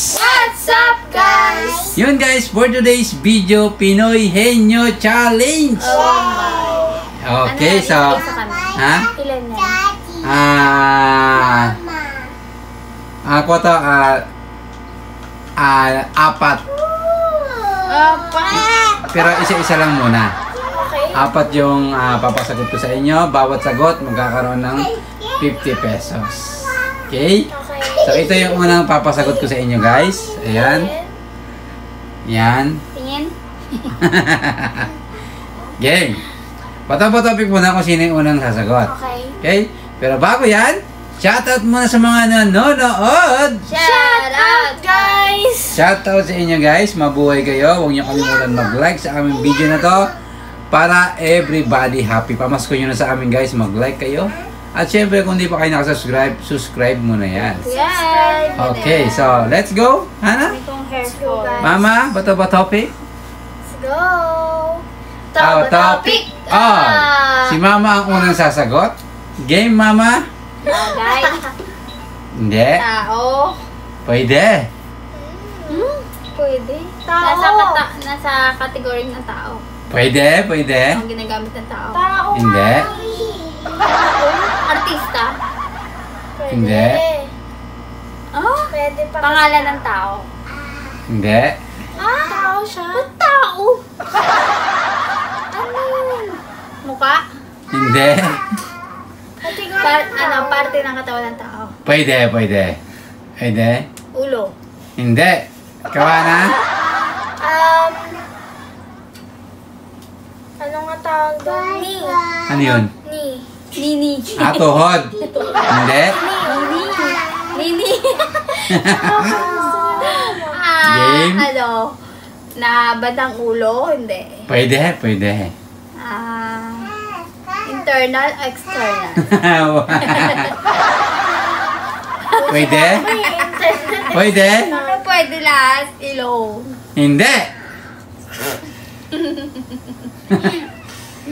What's up, guys? Yun guys, for today's video, Pinoy Henyo Challenge! Okay, so... Ha? Ilan na? Ako to, apat. Pero isa-isa lang muna. Okay. Apat yung papasagot ko sa inyo. Bawat sagot, magkakaroon ng 50 pesos. Okay? So, ito yung unang papasagot ko sa inyo, guys. Ayan. Yan. Tingin? Game. Topic muna kung sino yung unang sasagot. Okay. Okay? Pero bago yan, shoutout muna sa mga nanonood. Shout out, guys! Shoutout sa inyo, guys. Mabuhay kayo. Huwag niyo kalimutan mag-like sa aming video na to para everybody happy. Pamasko nyo na sa amin, guys. Mag-like kayo. At syempre, kung di pa kayo nakasubscribe, subscribe muna yan. Yan! Okay, so let's go. Hana? Let's go, guys. Mama, bato ba topic? Let's go! Topic on! Si Mama ang unang sasagot. Game, Mama? Bagay. Hindi. Tao. Pwede. Pwede. Tao. Nasa kategory ng tao. Pwede, pwede. Ang ginagamit ng tao. Tao. Hindi. Artista. Hindi. Oh? Pwede pa. Pangalan ng tao. Hindi. Tao siya? Ba't tao? Ano yun? Mukha? Hindi. Parte ng katawan ng tao. Pwede, pwede. Pwede. Ulo. Hindi. Kawa na? Ano nga tawag doon? Ni. Ano yun? Ni. Nini. Tuhod. Hindi. Nini. Game. Ano? Na bandang ulo? Hindi. Pwede, pwede. Internal, external. Pwede? Pwede? Ano pwede last? Ilong. Hindi.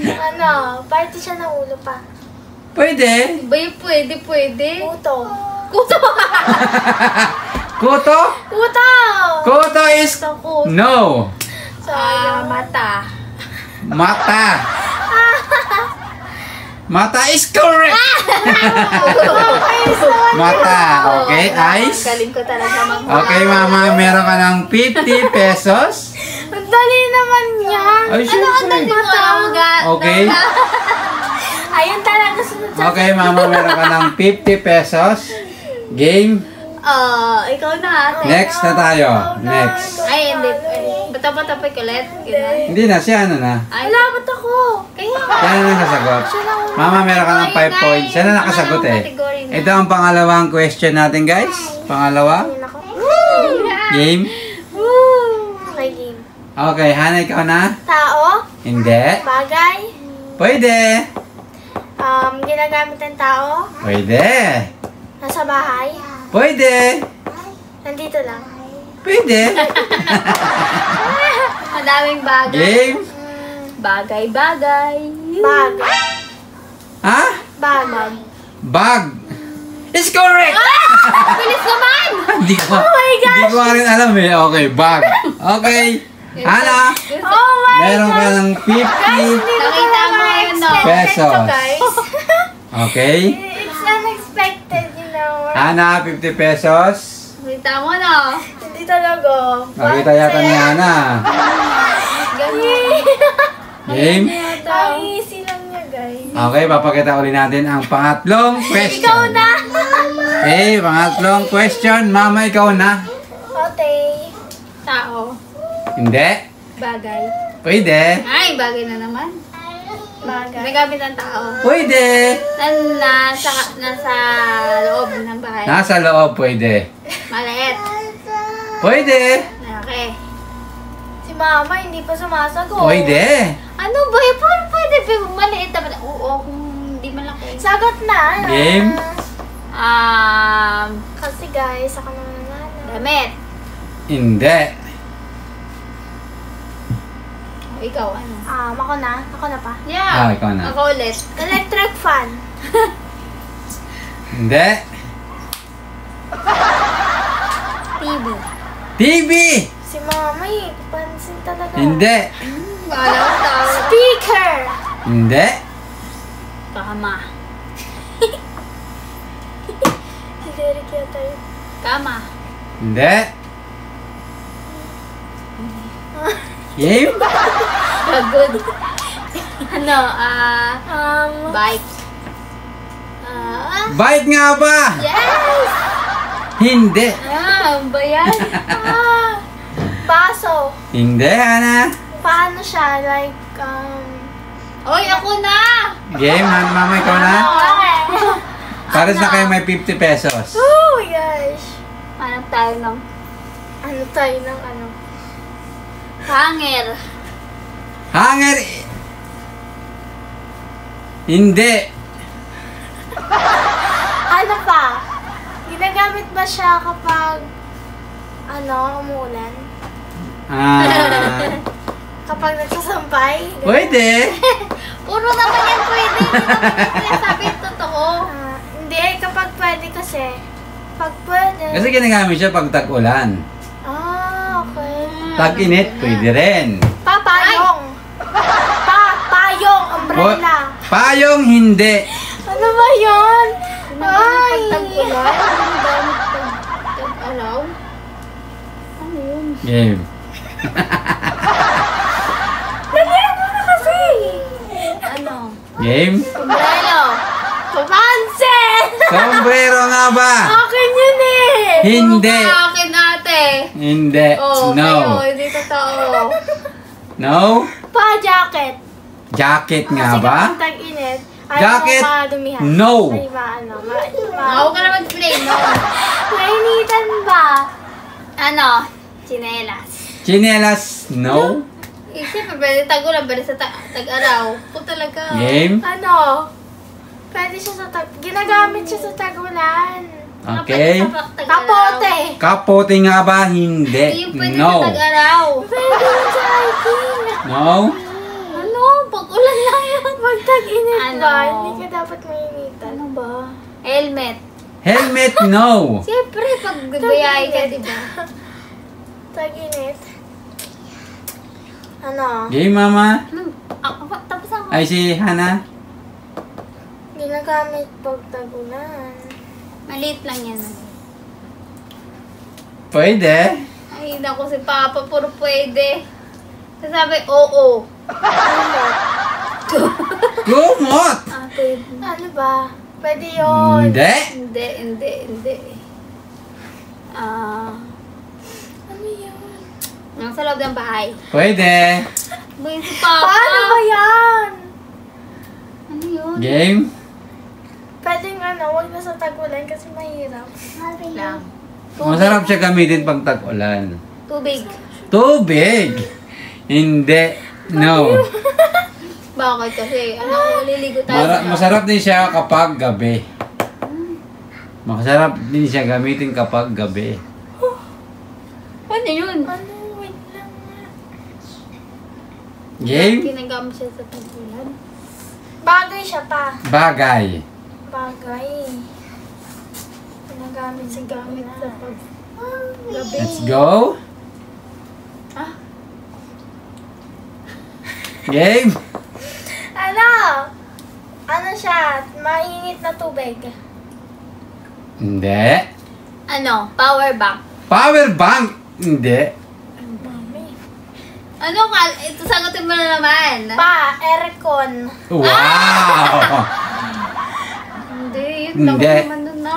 Ano? Party siya ng ulo pa. Pwede. Ba yung pwede? Kuto. Kuto! Kuto? Kuto! Kuto is Kuto. no. Mata. Mata. Mata is correct. Mata. Okay, eyes. Galing ko talaga Okay, Mama, meron ka ng 50 pesos. Ang dali naman yan. Ay, syempre. Okay. Ayun talaga sunod sa... Okay, Mama, meron ka ng 50 pesos. Game. Ikaw na. Next na tayo. Next. Ay, hindi. Bata-bata ulit. Hindi na, siya ano na. Ay, labot ako. Kaya. Siya na nakasagot. Mama, meron ka ng 5 points. Siya na nakasagot eh. Ito ang pangalawang question natin, guys. Pangalawa. Game. Okay, game. Okay, Hana, ikaw na? Tao. Hindi. Bagay. Pwede. Ginagamit ng tao. Pwede. Nasa bahay. Pwede. Nandito lang. Pwede. Madaming bagay. Game. Bagay. Bag. Ha? Bag. Bag. Is correct. Bilis naman! Hindi ko. Oh my gosh! Hindi ko rin alam eh. Okay, bag. Okay. Hana, Oh my meron ka ng 50 Nakita mo yun, no? pesos. Guys. Okay. It's unexpected, you know. Hana, 50 pesos. Nakita mo, no? Hindi talaga. Nakita yata ni Hana. Game. Ang easy lang niya, guys. Okay, papakita ulit natin ang pangatlong question. Ikaw na! Okay, pangatlong question. Mama, ikaw na. Okay. Tao. Hindi. Bagay. Pwede. Ay, bagay na naman. Bagay. Nagamit ng tao. Pwede. Nasa loob ng bahay. Nasa loob, pwede. Maliit. Pwede. Okay. Si Mama hindi pa sumasagot. Pwede. Ano ba? Paano pwede? Maliit naman. Oo, kung hindi malaki. Sagot na. Game. Kasi guys, ako naman nanalo. Damit. Hindi. Ikaw, ano? Ako na? Ako na pa? Yeah. Ikaw na. Ako ulit. Electric fan. Hindi. TV. TV! Si mama eh. Pansin talaga. Hindi. Wala ko tao. Speaker! Hindi. Kama. Si Derek yata yun. Kama. Hindi. Game? Pagod. Ano, bike. Bite nga ba? Yes! Hindi. Ano ba yan? Baso. Hindi, Hana. Paano siya? Like, Oy, ako na! Game, mama, ikaw na? Okay. Pares na kayo may 50 pesos. Oh my gosh. Hanap tayo ng Ano tayo ng ano? hanger. Hanger. Hindi. Ano pa? Ginagamit ba siya kapag umuulan? Kapag nagsasampay? Pwede. Puro naman yan pwede. Hindi naman sabi totoo. Hindi, kapag pwede kasi. Pag pwede. Kasi ginagamit siya pag tag-ulan. Okay. Tag-init, pwede rin. Payong. Payong, umbrella. Payong, hindi. Ano ba yun? Ay. Pagtag-ulan? Ang gamit pag-tag-araw? Ano yun? Game. Lagyan mo na kasi. Ano? Game. Umbrello. Papansin! Sombrero nga ba? Akin yun eh. Hindi. Puro ka akin ate. Hindi. Oh, No. kayo, hindi totoo. No? Pa-jacket. Jacket nga Kasi ba? kapag tag-init, ayaw Jacket? mo madumihan. No. Ay, Ako ka na mag-play, no? Mainitan ba? Ano? Chinelas. Chinelas? No. Eh, siyempre, pwede tag-ulan, pwede sa tag-araw. Kung talaga. Game. Ano? Pwede siya sa ginagamit siya sa tag-ulan. Okay. Pwede sa tag-araw. Kapote. Kapote nga ba? Hindi Hindi. yung pwede No. sa tag-araw. Pwede yun sa hiking. No. Ano? Pag-ulan lang yan. Pag tag-init Ano? ba? Hindi ka dapat mainitan. Ano ba? Helmet. Helmet? No. Siyempre, pag biyahe ka, di ba? Tag-init. Ano? Game, mama. Tapos ako. Ay, si Hana. Ginagamit pag tag-ulan. Maliit lang yan. Pwede. Ay, naku si Papa, puro pwede. Sasabi, oo. Gumot. Pwede. Ano ba? Pwede yun. Hindi. Hindi. Ano yun? Sa loob ng bahay. Pwede. Boy, si Papa. Paano ba yan? Ano yun? Game. Pwedeng wag na sa tag-ulan kasi mahirap. Lang. Masarap siya gamitin pag tag-ulan. Tubig. Tubig. Hindi. No. Bakit kasi? Liligo tayo. Masarap din siya kapag gabi. Masarap din siya gamitin kapag gabi. Ano yun? Ano? Wait lang nga. Game. Ginagamit siya sa tag-ulan. Bagay siya pa. Bagay. Bagay. Ginagamit sa gamit sa pag... Gabi. Let's go. Ah. Game. Ano? Ano siya? Mainit na tubig. Hindi. Ano? Power bank. Power bank. Hindi. Mami. Ano ka? Ito sagutin mo na naman. Aircon. Wow. Hindi. Yun lang Hindi. naman dun na.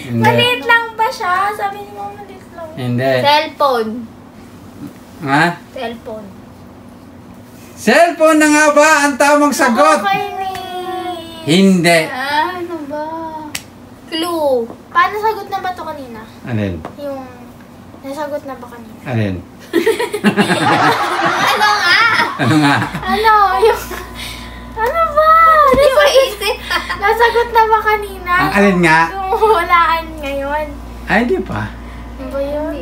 Hindi. Maliit lang ba siya? Sabi ni Mama, maliit lang. Hindi. Cellphone. Ha? Cellphone. Cellphone na nga ba ang tamang sagot? Okay, ni... Hindi. Ano ba? Clue. Paano sagot na ba to kanina? Alin? Yung... Nasagot na ba kanina? Alin? Ano nga? Ano nga? Ano? Yung... Ano ba? Hindi ko isip. Nasagot na ba kanina? Ang alin nga? Yung hulaan ngayon. Ay, hindi pa. Ano ba yun?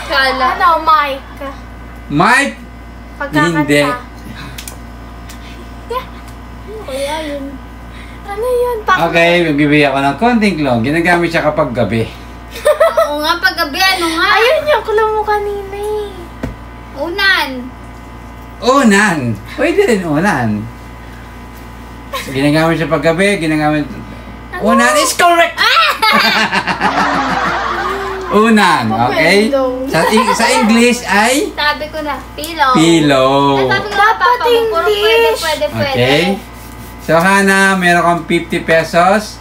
Kala. Ano? Mic. Mike? Pagkakanta. Hindi. Kaya yun. Ano yun? Pak- Okay, magbibigay ako ng konting clue. Ginagamit siya kapag gabi. Oo nga, paggabi, ano nga? Ayun yung clue mo kanina eh. Unan. Unan. Pwede rin unan. Ginagamit siya paggabi, ginagamit... Unan is correct! Unan, okay? Sa English ay... Sabi ko na, pillow. Pillow. Sabi ko na, papa mo, puro English. pwede. Okay. So, Hana, meron kang 50 pesos.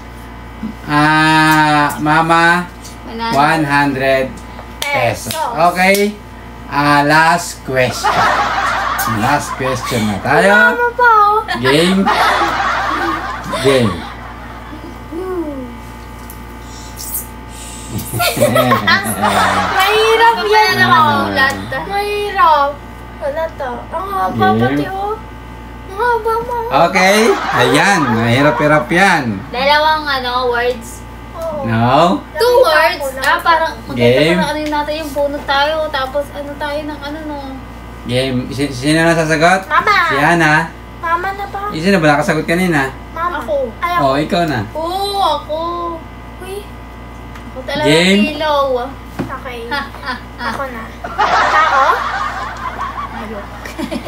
Mama, 100 pesos. Okay. Last question. Last question na tayo. Mama pa oh. Game. Game. Mahirap yan Paano oh. maulat? Mahirap. Wala to. Ang haba Game. pati oh. Ang haba mo. Okay. Ayan. Mahirap-hirap yan. Dalawang words. Oo. No? Two words. Parang Game. maganda parang natin yung bunot tayo. Tapos tayo ng no. Game. Sino na sasagot? Mama. Si Hana. Mama na ba? Sino ba nakasagot kanina? Mama. Ako. Ay, ako. Oh, ikaw na. Oo, ako. Uy. Ako talaga Game. pillow. Okay. Ako na. Tao?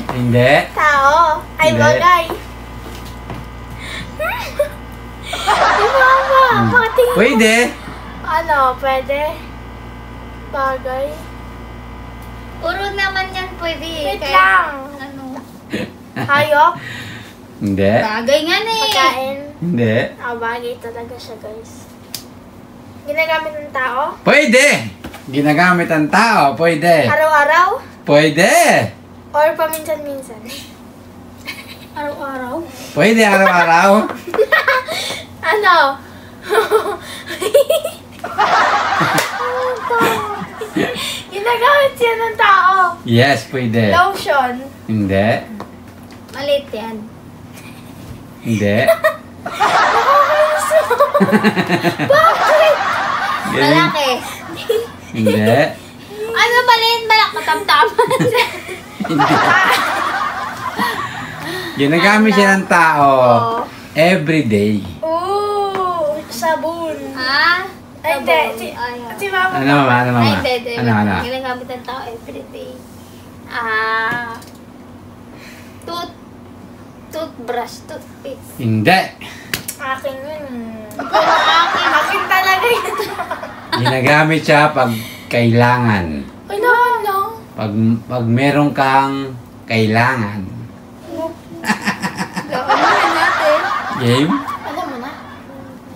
Hindi. Tao. Ay, Hindi. bagay. Di mama. Hmm. Bakit tingin mo? Pwede. Ano, pwede? Bagay. Puro naman yan pwede. Wait Kahit lang. Ano? Hayop? Hindi. Bagay nga na eh. Pagkain? Hindi. Bagay talaga siya, guys. Ginagamit ng tao? Pwede. Ginagamit ang tao. Pwede. Araw-araw? Pwede. Or paminsan-minsan? Araw-araw. Pwede araw-araw. Ano? Ginagamit siya ng tao. Yes, pwede. Lotion. Hindi. Maliit yan. Hindi. Bakit? Ganun. Malaki. Hindi. Ano maliit? Malaki. Matamtaman. Hindi. Ginagamit siya ng tao. Every day. Ooh, sabon. Ha? Ay, hindi. Ayaw. Si mama. Ano mama? Ano mama? Ay, hindi. Ano? Ginagamit ng tao everyday. Toothbrush, toothpaste. Hindi. Akin yun. Akin talaga yun. Ginagamit siya pag kailangan. Ay, naman lang. Pag meron kang kailangan. Gawin natin. Game? Alam mo na?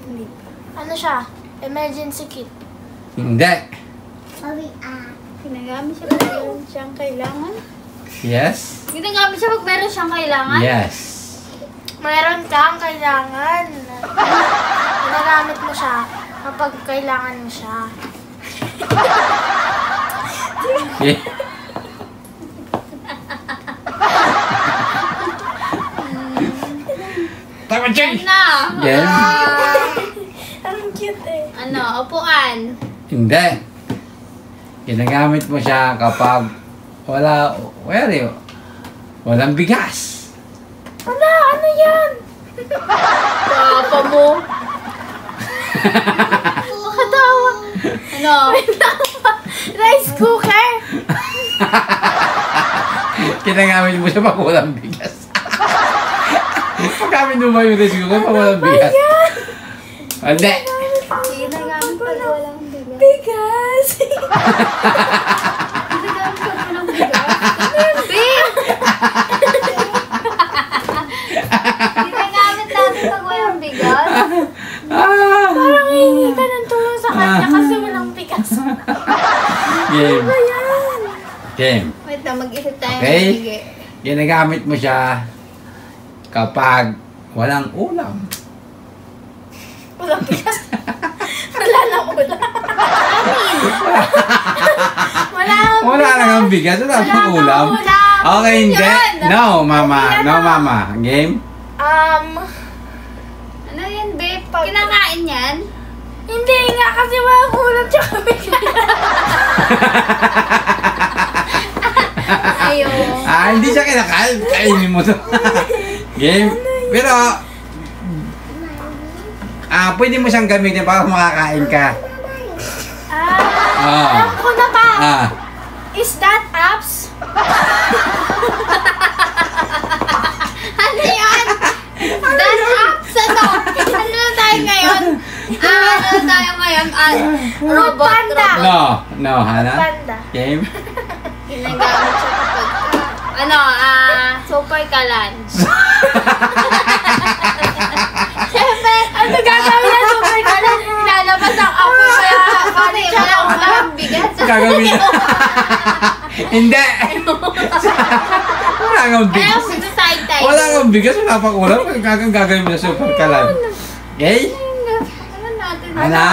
Hindi. Ano siya? Emergency kit. Hindi. Ginagamit siya pag meron siyang kailangan. Yes? Ginagamit siya pag meron siyang kailangan? Yes. Meron kang kailangan. Ginagamit mo siya kapag kailangan mo siya. Okay. Tama, Jay! Na! Game? Ang cute eh. Upuan. Hindi. Ginagamit mo siya kapag walang bigas. Wala, ano yan? Papa mo. Makatawa. Ano? Rice cooker. Ginagamit mo siya pag walang bigas. Paggamit mo ba yung rice cooker pag walang bigas? Hindi. Ginagamit pag walang bigas. Bigas. Ginagamit pag walang bigas. Big! Ginagamit natin pag walang bigas. Parang hihingi ka ng tulong sa kanya kasi walang bigas. Game. Ayan. Game. Wait na, mag-isip tayo ng Okay. bigay. Ginagamit mo siya kapag walang ulam. Walang bigas. Wala nang ulam. Wala lang ang bigas. Wala Wala pang nang ulam. ulam. Okay, hindi. Yan. No, mama. No, mama. Game? Ano yan, babe? Kinakain yan? Hindi nga kasi walang ulam tsaka bigas. Ayaw. Hindi siya kinakain. Kainin mo to. Game? Pero, pwede mo siyang gamitin para makakain ka. Is that apps? Ano yan? That's ups, ano? Ano na tayo ngayon? Ano na tayo ngayon? Robot, Panda. robot. No, Hana. Panda. Game? Ginagamit siya kapag, super ka-lunch. Siyempre, Ano gagawin na super ka lang? Lalabas ang apoy kaya kasi wala akong bigat. Gagawin na. Hindi. Wala kang Ayaw bigas. ko sa side time. Wala kang bigas. Wala pang ulam. Gagawin mo na super kalan. Okay? Ano natin? Ana?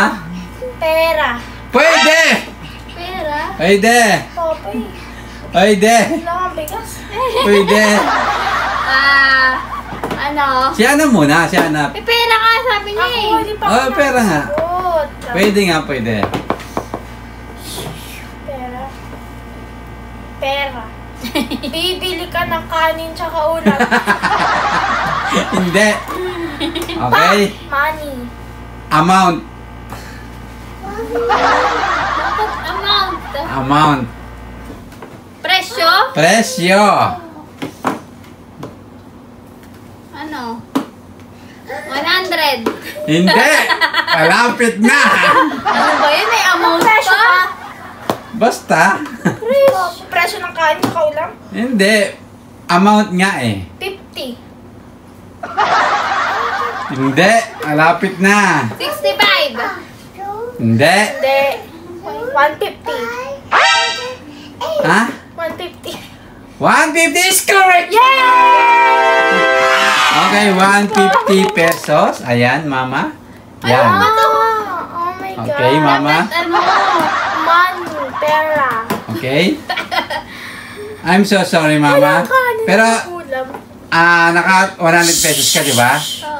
Pera. Pwede! Pera? Pwede! Popoy. Pwede! Wala kang bigas. Pwede! Si Ana muna. Si Ana. May pera ka, sabi niya Ako, eh. hindi pa Oh, ako pera nga. nakasagot. Pwede nga, pwede. Pera. Pera. Bibili ka ng kanin tsaka ulam. Hindi. Okay? Money. Amount. Bakit amount? Amount. Presyo? Presyo. Ano? 100. Hindi. Malapit na. Ano ba yun? May amount Presyo pa? pa. Basta. Presyo ng kanin tsaka ulam. Hindi. Amount nga eh. 50. Hindi. Malapit na. 65. Hindi. Hindi. 150. Ha? 150. 150 is correct! Okay, 150 pesos. Ayan, mama. Yan. Oh my God. Okay, mama. Dapat ano? Money. Pera. Okay? I'm so sorry, mama. Kanin Pero, tsaka ulam. naka 100 pesos ka, di ba?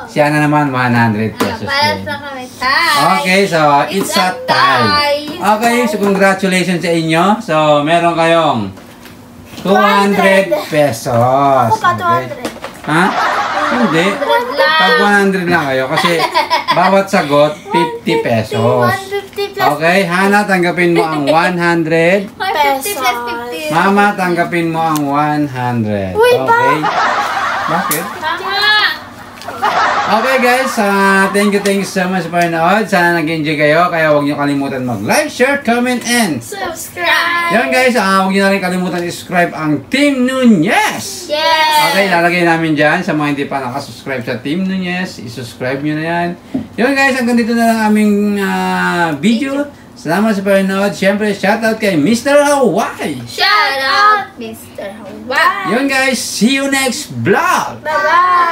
Siya na naman 100 pesos Para din. sa kami. Tie. Okay, so it's a tie. Okay, so congratulations sa inyo. So, meron kayong 200 pesos. Ako pa Okay. 200. Ha? Hindi. Pag 100 lang kayo kasi bawat sagot 50 pesos. 150 plus. Okay, Hana, tanggapin mo ang 100. 50 plus 50. Mama, tanggapin mo ang 100. Uy, Okay? Bakit? Tama. Okay guys, thank you so much for panood. Sana nag-enjoy kayo. Kaya huwag niyo kalimutan mag-like, share, comment, and Subscribe. yun guys, huwag niyo na rin kalimutan i-subscribe ang Team Nunez. Yes. Okay, lalagay namin dyan sa mga hindi pa nakasubscribe sa Team Nunez. I-subscribe nyo na yan. Yun guys, hanggang dito na lang aming video. Salamat sa panood. Siyempre, shoutout kay Mr. Hawaii. Shout out, Mr. Hawaii. Yun guys, see you next vlog. Bye-bye.